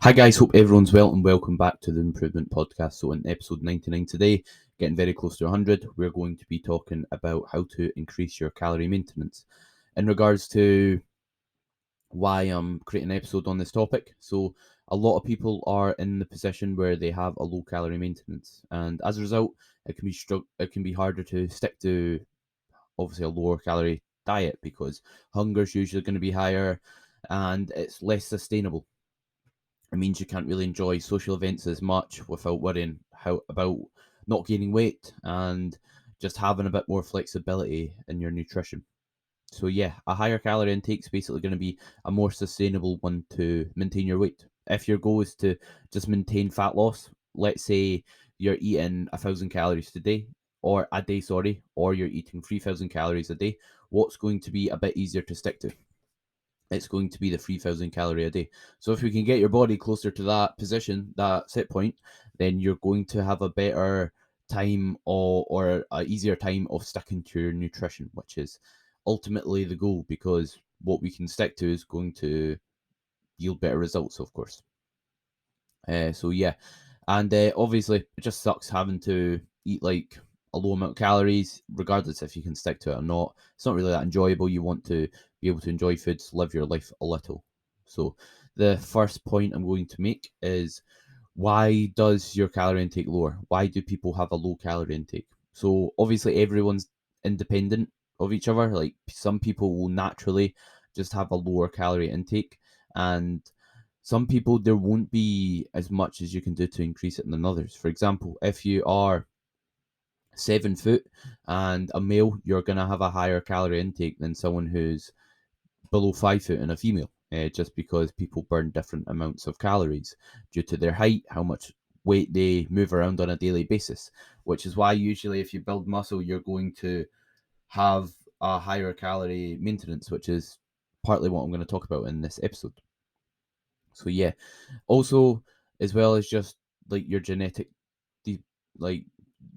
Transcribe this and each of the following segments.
Hi guys, hope everyone's well and welcome back to the Improvement Podcast. So in episode 99 today, getting very close to 100, we're going to be talking about how to increase your calorie maintenance. In regards to why I'm creating an episode on this topic, so a lot of people are in the position where they have a low calorie maintenance, and as a result, it can be harder to stick to obviously a lower calorie diet because hunger is usually going to be higher and it's less sustainable. It means you can't really enjoy social events as much without worrying about not gaining weight and just having a bit more flexibility in your nutrition. So yeah, a higher calorie intake is basically going to be a more sustainable one to maintain your weight. If your goal is to just maintain fat loss, let's say you're eating 1,000 calories today, or a day, sorry, or you're eating 3,000 calories a day, what's going to be a bit easier to stick to? It's going to be the 3,000 calorie a day. So if we can get your body closer to that position, that set point, then you're going to have a better time or a easier time of sticking to your nutrition, which is ultimately the goal, because what we can stick to is going to yield better results, of course. So yeah, and obviously it just sucks having to eat like a low amount of calories, regardless if you can stick to it or not. It's not really that enjoyable. You want to be able to enjoy foods, live your life a little. So the first point I'm going to make is, why does your calorie intake lower? Why do people have a low calorie intake? So obviously everyone's independent of each other. Like some people will naturally just have a lower calorie intake, and some people there won't be as much as you can do to increase it than others. For example, if you are 7 foot and a male, you're gonna have a higher calorie intake than someone who's below 5 foot and a female, just because people burn different amounts of calories due to their height, how much weight they move around on a daily basis. Which is why usually if you build muscle, you're going to have a higher calorie maintenance, which is partly what I'm going to talk about in this episode. So yeah, also as well as just like your genetic, like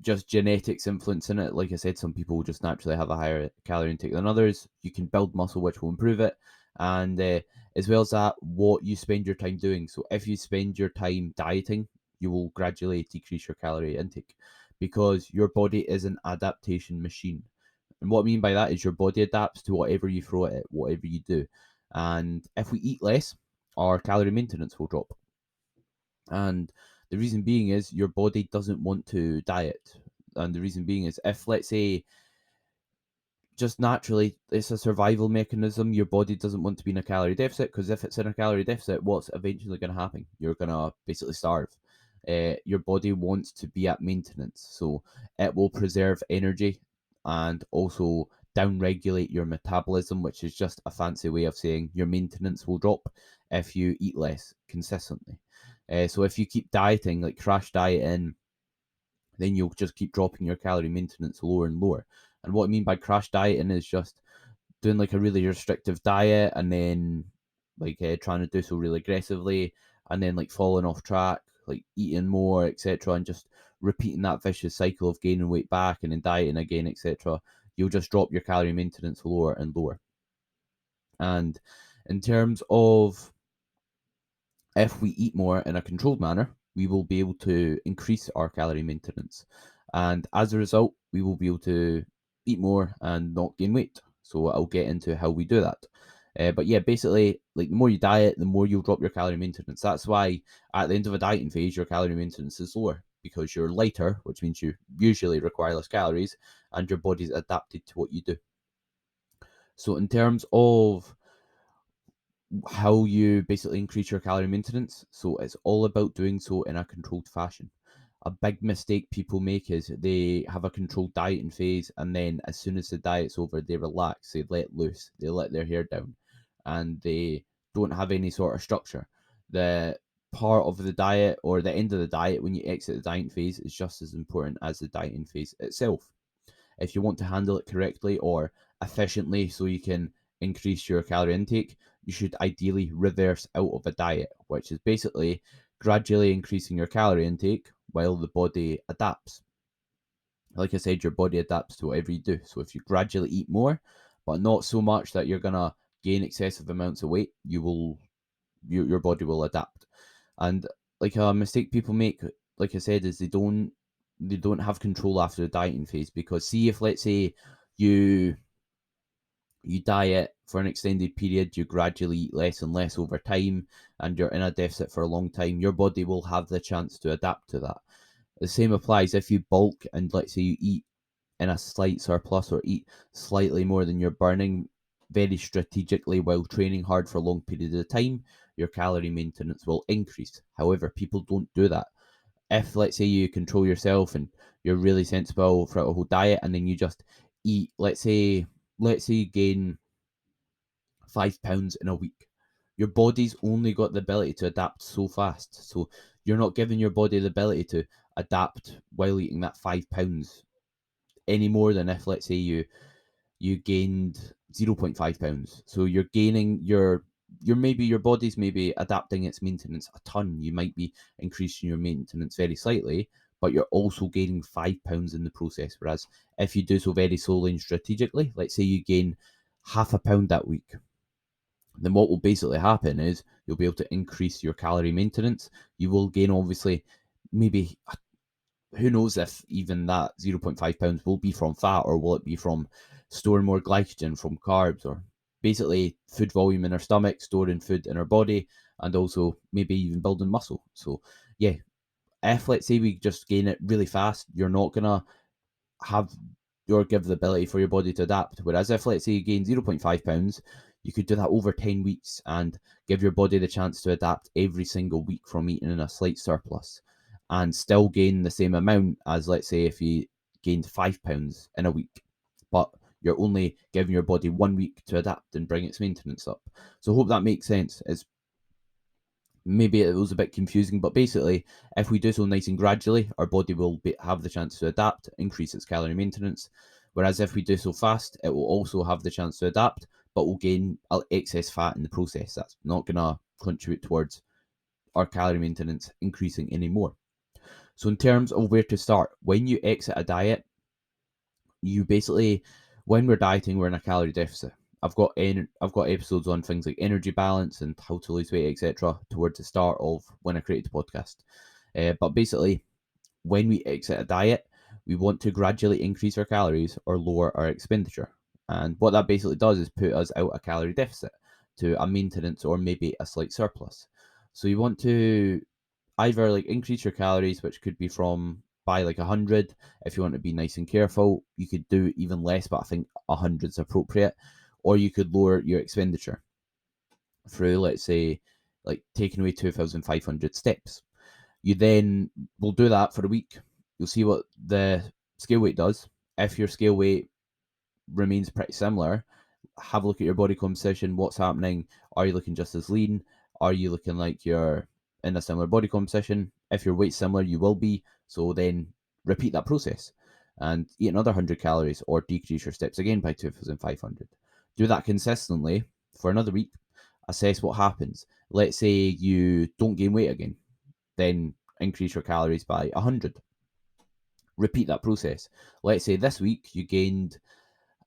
just genetics influencing it. Like I said, some people just naturally have a higher calorie intake than others. You can build muscle, which will improve it, and as well as that, what you spend your time doing. So if you spend your time dieting, you will gradually decrease your calorie intake, because your body is an adaptation machine. And what I mean by that is your body adapts to whatever you throw at it, whatever you do. And if we eat less, our calorie maintenance will drop. And the reason being is your body doesn't want to diet. And the reason being is, if, let's say, just naturally, it's a survival mechanism, your body doesn't want to be in a calorie deficit, because if it's in a calorie deficit, what's eventually going to happen? You're going to basically starve. Your body wants to be at maintenance, so it will preserve energy and also downregulate your metabolism, which is just a fancy way of saying your maintenance will drop if you eat less consistently. So if you keep dieting, like crash dieting, then you'll just keep dropping your calorie maintenance lower and lower. And what I mean by crash dieting is just doing like a really restrictive diet and then like trying to do so really aggressively, and then like falling off track, like eating more, etc., and just repeating that vicious cycle of gaining weight back and then dieting again, etc. You'll just drop your calorie maintenance lower and lower. And in terms of, if we eat more in a controlled manner, we will be able to increase our calorie maintenance. And as a result, we will be able to eat more and not gain weight. So I'll get into how we do that. But yeah, basically, like the more you diet, the more you'll drop your calorie maintenance. That's why at the end of a dieting phase, your calorie maintenance is lower, because you're lighter, which means you usually require less calories, and your body's adapted to what you do. So in terms of how you basically increase your calorie maintenance. So it's all about doing so in a controlled fashion. A big mistake people make is they have a controlled dieting phase, and then as soon as the diet's over, they relax, they let loose, they let their hair down, and they don't have any sort of structure. The part of the diet or the end of the diet when you exit the dieting phase is just as important as the dieting phase itself. If you want to handle it correctly or efficiently so you can increase your calorie intake, you should ideally reverse out of a diet, which is basically gradually increasing your calorie intake while the body adapts. Like I said, your body adapts to whatever you do. So if you gradually eat more, but not so much that you're gonna gain excessive amounts of weight, your body will adapt. And like a mistake people make, like I said, is they don't have control after the dieting phase. Because see, if let's say you diet for an extended period, you gradually eat less and less over time, and you're in a deficit for a long time, your body will have the chance to adapt to that. The same applies if you bulk and let's say you eat in a slight surplus or eat slightly more than you're burning very strategically while training hard for long periods of time, your calorie maintenance will increase. However, people don't do that. If let's say you control yourself and you're really sensible throughout a whole diet, and then you just eat, let's say you gain 5 pounds in a week, your body's only got the ability to adapt so fast. So you're not giving your body the ability to adapt while eating that 5 pounds any more than if let's say you gained 0.5 pounds. So you're gaining your body's maybe adapting its maintenance a ton. You might be increasing your maintenance very slightly, but you're also gaining 5 pounds in the process. Whereas if you do so very slowly and strategically, let's say you gain half a pound that week, then what will basically happen is you'll be able to increase your calorie maintenance. You will gain, obviously, maybe, who knows if even that 0.5 pounds will be from fat, or will it be from storing more glycogen from carbs, or basically food volume in our stomach, storing food in our body, and also maybe even building muscle. So yeah, if let's say we just gain it really fast, you're not gonna have or give the ability for your body to adapt. Whereas if let's say you gain 0.5 pounds, you could do that over 10 weeks and give your body the chance to adapt every single week from eating in a slight surplus, and still gain the same amount as, let's say, if you gained 5 pounds in a week. But you're only giving your body 1 week to adapt and bring its maintenance up. So I hope that makes sense. It's maybe it was a bit confusing, but basically, if we do so nice and gradually, our body will have the chance to adapt, increase its calorie maintenance. Whereas if we do so fast, it will also have the chance to adapt, but will gain excess fat in the process. That's not going to contribute towards our calorie maintenance increasing anymore. So, in terms of where to start, when you exit a diet, you basically, when we're dieting, we're in a calorie deficit. I've got episodes on things like energy balance and how to lose weight, etc. towards the start of when I created the podcast. But basically, when we exit a diet, we want to gradually increase our calories or lower our expenditure. And what that basically does is put us out a calorie deficit to a maintenance or maybe a slight surplus. So you want to either like increase your calories, which could be from by like 100. If you want to be nice and careful, you could do even less, but I think 100 is appropriate. Or you could lower your expenditure through, let's say, like taking away 2,500 steps. You then will do that for a week. You'll see what the scale weight does. If your scale weight remains pretty similar, have a look at your body composition. What's happening? Are you looking just as lean? Are you looking like you're in a similar body composition? If your weight's similar, you will be. So then repeat that process and eat another 100 calories or decrease your steps again by 2,500. Do that consistently for another week. Assess what happens. Let's say you don't gain weight again, then increase your calories by 100. Repeat that process. Let's say this week you gained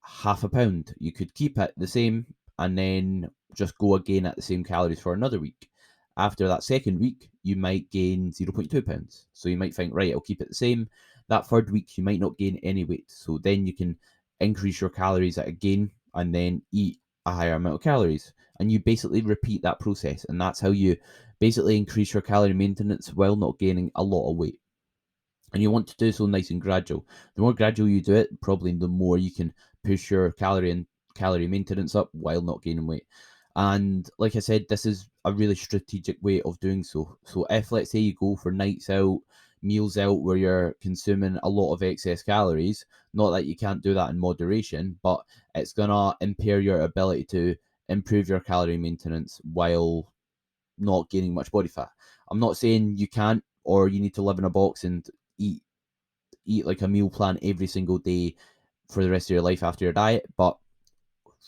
half a pound. You could keep it the same and then just go again at the same calories for another week. After that second week, you might gain 0.2 pounds. So you might think, right, I'll keep it the same. That third week, you might not gain any weight. So then you can increase your calories again and then eat a higher amount of calories. And you basically repeat that process. And that's how you basically increase your calorie maintenance while not gaining a lot of weight. And you want to do so nice and gradual. The more gradual you do it, probably the more you can push your calorie maintenance up while not gaining weight. And like I said, this is a really strategic way of doing so. So if let's say you go for nights out, meals out where you're consuming a lot of excess calories, not that you can't do that in moderation, but it's gonna impair your ability to improve your calorie maintenance while not gaining much body fat. I'm not saying you can't or you need to live in a box and eat like a meal plan every single day for the rest of your life after your diet, but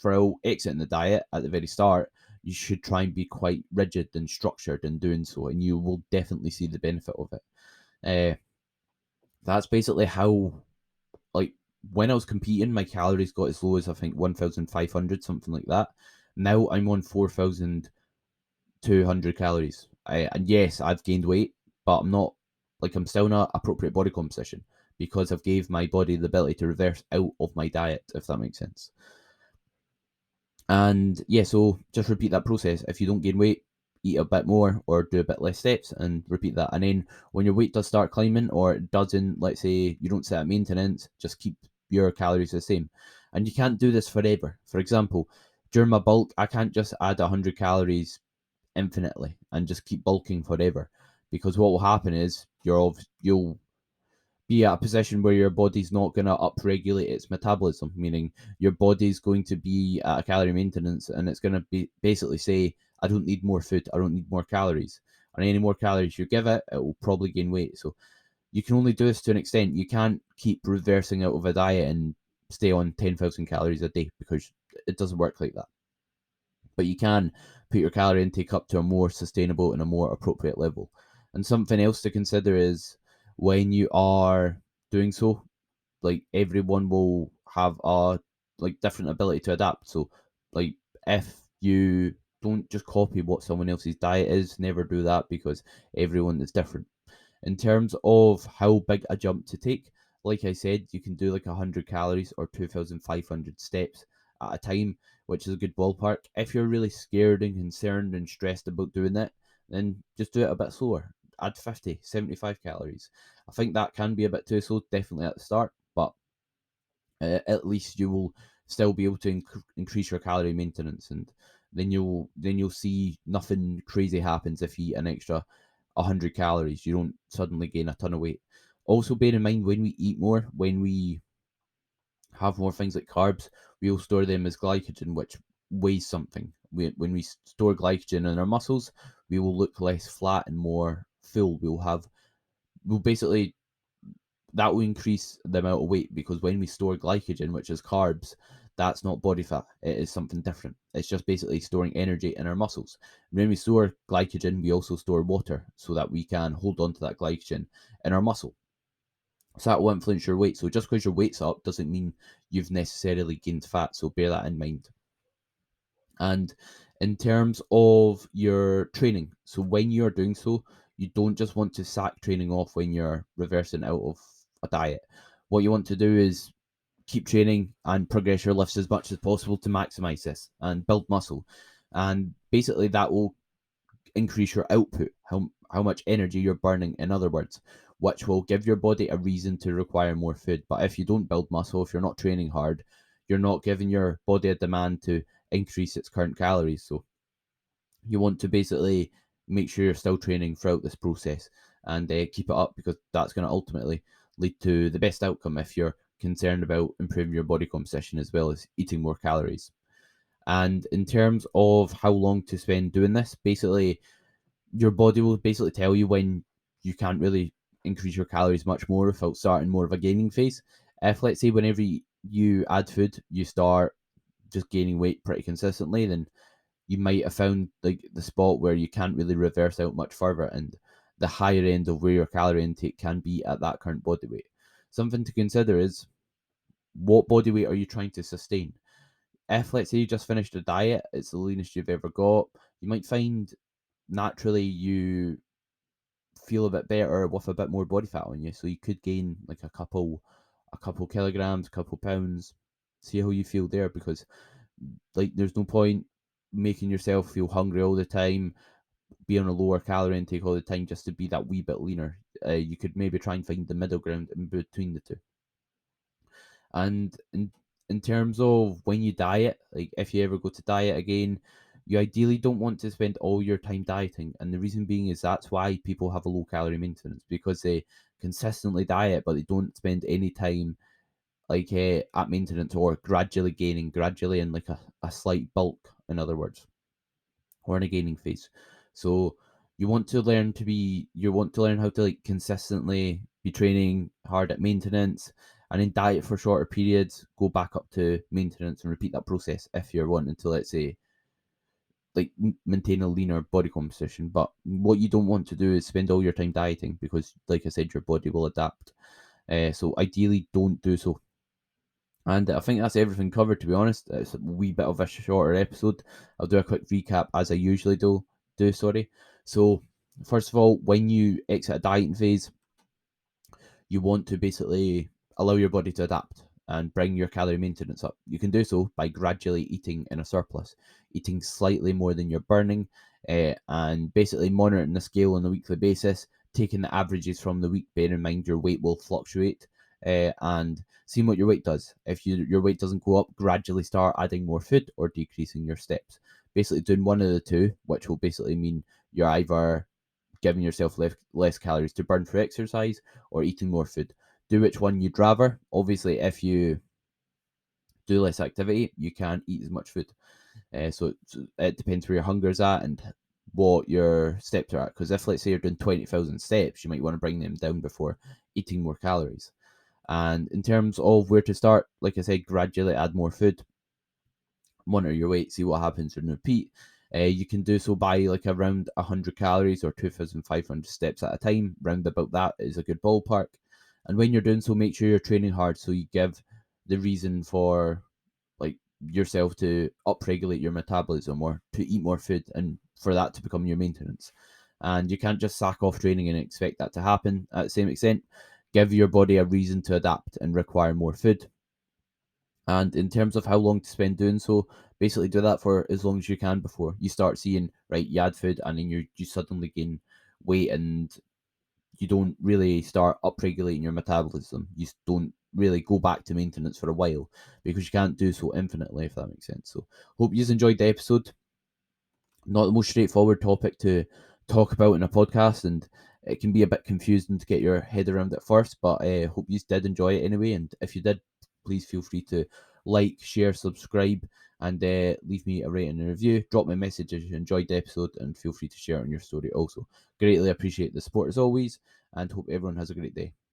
for exiting the diet at the very start, you should try and be quite rigid and structured in doing so, and you will definitely see the benefit of it. That's basically how, like, when I was competing, my calories got as low as I think 1,500, something like that. Now I'm on 4,200 calories And yes, I've gained weight, but I'm not like I'm still not appropriate body composition because I've gave my body the ability to reverse out of my diet, if that makes sense. And yeah, so just repeat that process. If you don't gain weight, eat a bit more or do a bit less steps and repeat that. And then when your weight does start climbing or it doesn't, let's say you don't set at maintenance, just keep your calories the same. And you can't do this forever. For example, during my bulk, I can't just add 100 calories infinitely and just keep bulking forever, because what will happen is you'll be at a position where your body's not going to upregulate its metabolism, meaning your body's going to be at a calorie maintenance and it's going to be basically say, I don't need more food, I don't need more calories. And any more calories you give it, it will probably gain weight. So you can only do this to an extent. You can't keep reversing out of a diet and stay on 10,000 calories a day, because it doesn't work like that. But you can put your calorie intake up to a more sustainable and a more appropriate level. And something else to consider is when you are doing so, like everyone will have a like different ability to adapt. So like if you don't just copy what someone else's diet is, never do that, because everyone is different. In terms of how big a jump to take, like I said, you can do like 100 calories or 2,500 steps at a time, which is a good ballpark. If you're really scared and concerned and stressed about doing it, then just do it a bit slower. Add 50, 75 calories. I think that can be a bit too slow, definitely at the start, but at least you will still be able to increase your calorie maintenance, and then you'll see nothing crazy happens if you eat an extra 100 calories. You don't suddenly gain a ton of weight. Also, bear in mind, when we eat more, when we have more things like carbs, we'll store them as glycogen, which weighs something. When we store glycogen in our muscles, we will look less flat and more full. We'll basically, that will increase the amount of weight, because when we store glycogen, which is carbs, that's not body fat. It is something different. It's just basically storing energy in our muscles. When we store glycogen, we also store water so that we can hold on to that glycogen in our muscle. So that will influence your weight. So just because your weight's up doesn't mean you've necessarily gained fat. So bear that in mind. And in terms of your training, so when you're doing so, you don't just want to sack training off when you're reversing out of a diet. What you want to do is keep training and progress your lifts as much as possible to maximize this and build muscle. And basically, that will increase your output, how much energy you're burning, in other words, which will give your body a reason to require more food. But if you don't build muscle, if you're not training hard, you're not giving your body a demand to increase its current calories. So you want to basically make sure you're still training throughout this process and keep it up, because that's going to ultimately lead to the best outcome if you're concerned about improving your body composition as well as eating more calories. And in terms of how long to spend doing this, basically your body will basically tell you when you can't really increase your calories much more without starting more of a gaining phase. If, let's say, whenever you add food, you start just gaining weight pretty consistently, then you might have found like the spot where you can't really reverse out much further, and the higher end of where your calorie intake can be at that current body weight. Something to consider is, what body weight are you trying to sustain? If, let's say, you just finished a diet, it's the leanest you've ever got, you might find naturally you feel a bit better with a bit more body fat on you. So you could gain like a couple kilograms, a couple pounds. See how you feel there, because like there's no point making yourself feel hungry all the time, be on a lower calorie intake all the time just to be that wee bit leaner. You could maybe try and find the middle ground in between the two. And in terms of when you diet, like if you ever go to diet again, you ideally don't want to spend all your time dieting. And the reason being is that's why people have a low calorie maintenance, because they consistently diet, but they don't spend any time like at maintenance or gradually gaining, gradually in like a slight bulk, in other words, or in a gaining phase. So you want to learn how to like consistently be training hard at maintenance, and then diet for shorter periods, go back up to maintenance and repeat that process if you're wanting to, let's say, like maintain a leaner body composition. But what you don't want to do is spend all your time dieting, because like I said, your body will adapt. So ideally don't do so. And I think that's everything covered, to be honest. It's a wee bit of a shorter episode. I'll do a quick recap as I usually do. Sorry. So First of all, when you exit a dieting phase, you want to basically allow your body to adapt and bring your calorie maintenance up. You can do so by gradually eating in a surplus, eating slightly more than you're burning, and basically monitoring the scale on a weekly basis, taking the averages from the week. Bear in mind your weight will fluctuate, and seeing what your weight does. If your weight doesn't go up, gradually start adding more food or decreasing your steps. Basically, doing one of the two, which will basically mean you're either giving yourself less calories to burn for exercise or eating more food. Do which one you'd rather. Obviously, if you do less activity, you can't eat as much food. So it depends where your hunger is at and what your steps are at. Because if, let's say, you're doing 20,000 steps, you might want to bring them down before eating more calories. And in terms of where to start, like I said, gradually add more food, monitor your weight, see what happens and repeat. You can do so by like around 100 calories or 2,500 steps at a time. Round about that is a good ballpark. And when you're doing so, make sure you're training hard. So you give the reason for like yourself to upregulate your metabolism or to eat more food and for that to become your maintenance. And you can't just sack off training and expect that to happen. At the same extent, give your body a reason to adapt and require more food. And in terms of how long to spend doing so, basically do that for as long as you can before you start seeing, right, you add food and then you suddenly gain weight and you don't really start upregulating your metabolism. You don't really go back to maintenance for a while because you can't do so infinitely, if that makes sense. So hope you enjoyed the episode. Not the most straightforward topic to talk about in a podcast, and it can be a bit confusing to get your head around at first, but I hope you did enjoy it anyway. And if you did, please feel free to like, share, subscribe, and leave me a rating and a review. Drop me a message if you enjoyed the episode, and feel free to share it on your story also. Greatly appreciate the support as always, and hope everyone has a great day.